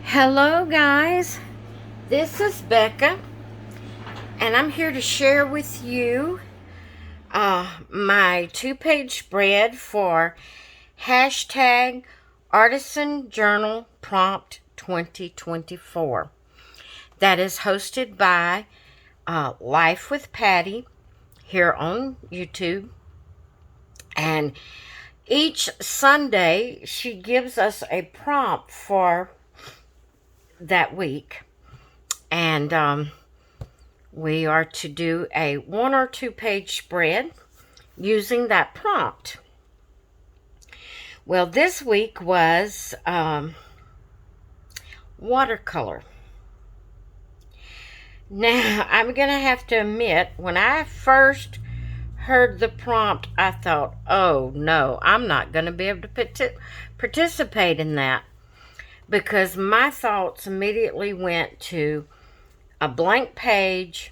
Hello guys, this is Becca and I'm here to share with you my 2-page spread for hashtag Artisan Journal Prompt 2024 that is hosted by Life with Patty here on YouTube, and each Sunday she gives us a prompt for that week, and we are to do a 1 or 2 page spread using that prompt. Well, this week was watercolor. Now, I'm going to have to admit, when I first heard the prompt, I thought, oh no, I'm not going to be able to participate in that, because my thoughts immediately went to a blank page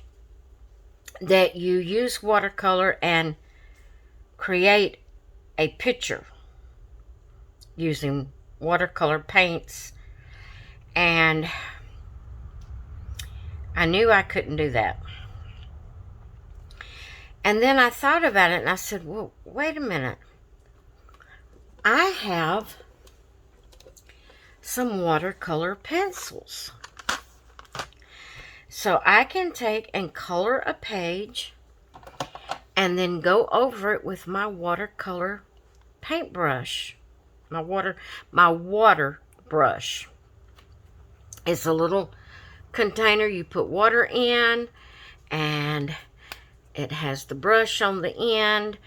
that you use watercolor and create a picture using watercolor paints, and I knew I couldn't do that. And then I thought about it and I said, well, wait a minute. I have some watercolor pencils. So I can take and color a page and then go over it with my watercolor paintbrush. My water brush. It's a little container you put water in, and it has the brush on the end,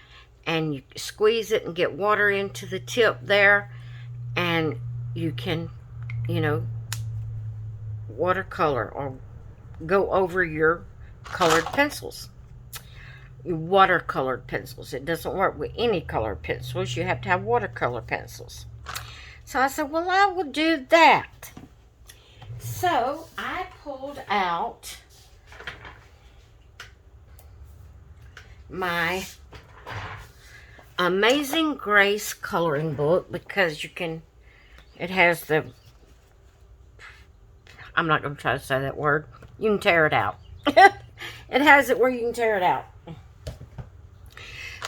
and you squeeze it and get water into the tip there, and you can, watercolor or go over your colored pencils. Watercolored pencils. It doesn't work with any colored pencils. You have to have watercolor pencils. So I said, well, I will do that. So I pulled out my Amazing Grace coloring book, because it has I'm not going to try to say that word. You can tear it out. It has it where you can tear it out.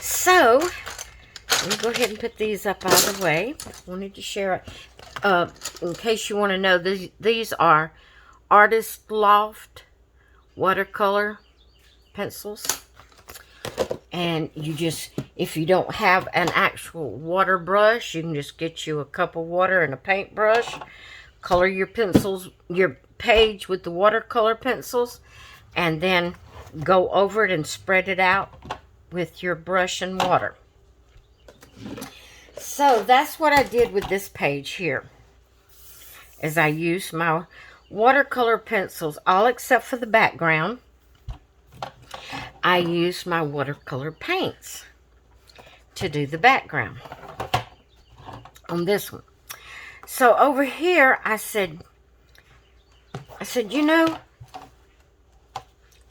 So, let me go ahead and put these up out of the way. I wanted to share it. In case you want to know, these are Artist Loft watercolor pencils. And if you don't have an actual water brush, you can just get you a cup of water and a paintbrush. Color your page with the watercolor pencils, and then go over it and spread it out with your brush and water. So that's what I did with this page here, is I used my watercolor pencils, all except for the background. I used my watercolor paints to do the background on this one. So over here, I said,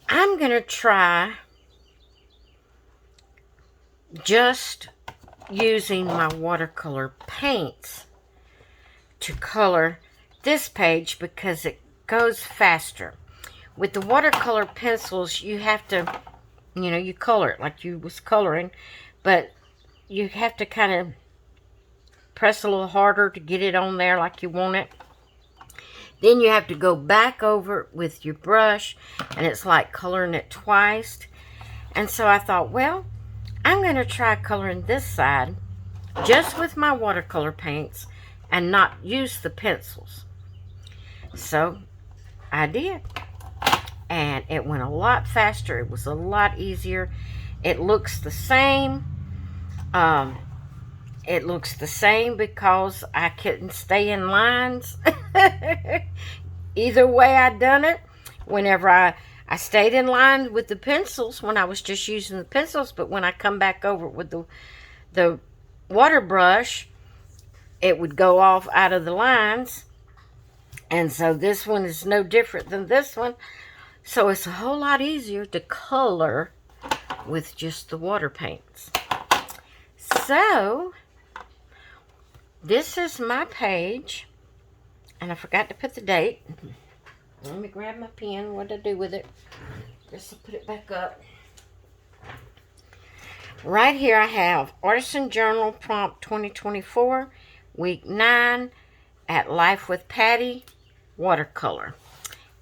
I'm going to try just using my watercolor paints to color this page, because it goes faster. With the watercolor pencils, you have to, you color it like you was coloring, but you have to kind of press a little harder to get it on there like you want it. Then you have to go back over it with your brush, and it's like coloring it twice. And so I thought, well, I'm going to try coloring this side just with my watercolor paints and not use the pencils. So I did. And it went a lot faster. It was a lot easier. It looks the same. It looks the same because I couldn't stay in lines. Either way I done it. Whenever I stayed in line with the pencils when I was just using the pencils, but when I come back over with the water brush, it would go off out of the lines. And so this one is no different than this one. So it's a whole lot easier to color with just the water paints. So this is my page And I forgot to put the date. Let me grab my pen. What did I do with it? Guess I'll put it back up. Right here I have Artisan Journal Prompt 2024, Week 9 at Life with Patty, Watercolor.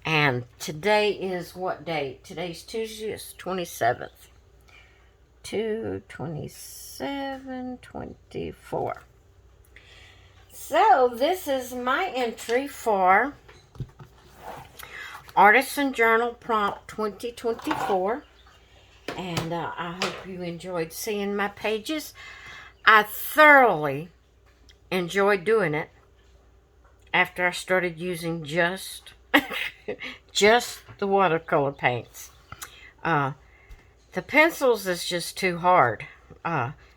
And today is what date? Today's Tuesday, it's 27th. 2/27/24. So this is my entry for Artisan Journal Prompt 2024. And I hope you enjoyed seeing my pages. I thoroughly enjoyed doing it after I started using just the watercolor paints. The pencils is just too hard.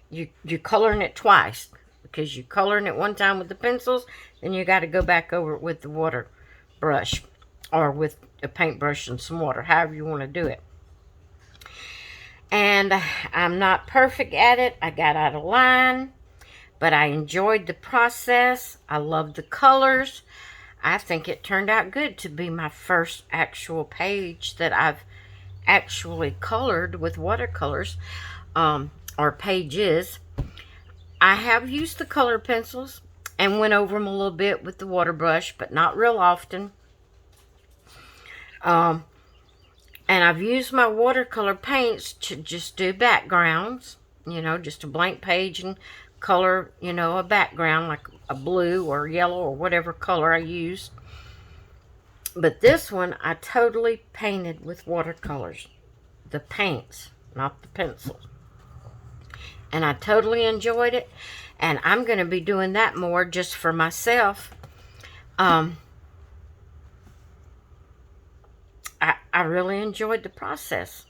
You're coloring it twice, because you're coloring it one time with the pencils, then you got to go back over it with the water brush, or with a paintbrush and some water, however you want to do it. And I'm not perfect at it. I got out of line, but I enjoyed the process. I love the colors. I think it turned out good to be my first actual page that I've actually colored with watercolors, or pages. I have used the color pencils and went over them a little bit with the water brush, but not real often. And I've used my watercolor paints to just do backgrounds, just a blank page and color, a background like a blue or yellow or whatever color I used. But this one, I totally painted with watercolors. The paints, not the pencils. And I totally enjoyed it. And I'm going to be doing that more just for myself. I really enjoyed the process.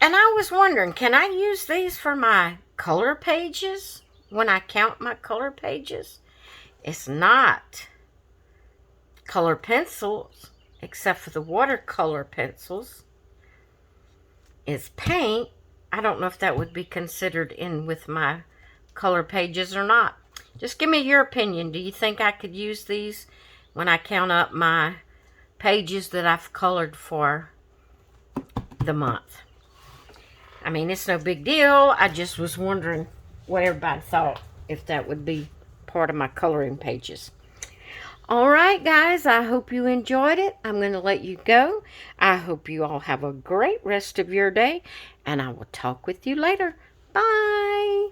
And I was wondering, can I use these for my color pages when I count my color pages? It's not color pencils, except for the watercolor pencils. It's paint. I don't know if that would be considered in with my color pages or not. Just give me your opinion. Do you think I could use these when I count up my pages that I've colored for the month? I mean, it's no big deal. I just was wondering what everybody thought, if that would be part of my coloring pages. All right, guys, I hope you enjoyed it. I'm going to let you go. I hope you all have a great rest of your day, and I will talk with you later. Bye.